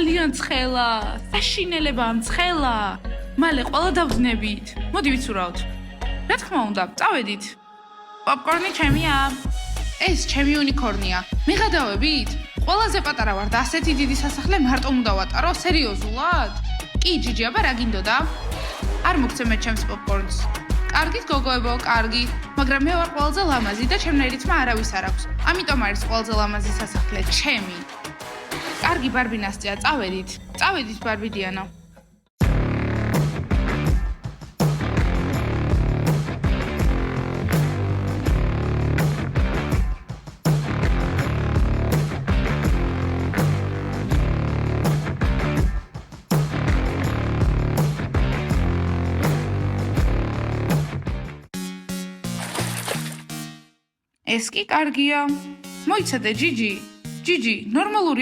ძალიან ცხელა, საშინელება მცხელა. მალე ყველა დავძნებით. მოდი ვიცურავთ. რა თქმა უნდა, წავედით. პოპკორნი ჩემია. ეს ჩემი უნიკორნია. მიღადავებით? ყველაზე პატარა ვარ და ასეთი დიდი სასახლე მარტო უნდა ვატარო, სერიოზულად? კი, ჯიჯი, აბა რა გინდოდა? არ მოგცემეთ ჩემს პოპკორნს. კარგით გოგოებო, კარგი, მაგრამ მე ვარ ყველაზე ლამაზი და ჩემნაირ რითმა არავის არ აქვს. ამიტომ არის ყველაზე ლამაზი სასახლე, ჩემი. კარგი ბარბინასწია, წავედით. წავედით ბარბიდიანო. ეს კი კარგია. მოიცადე ჯიჯი. ჯიჯი, ნორმალური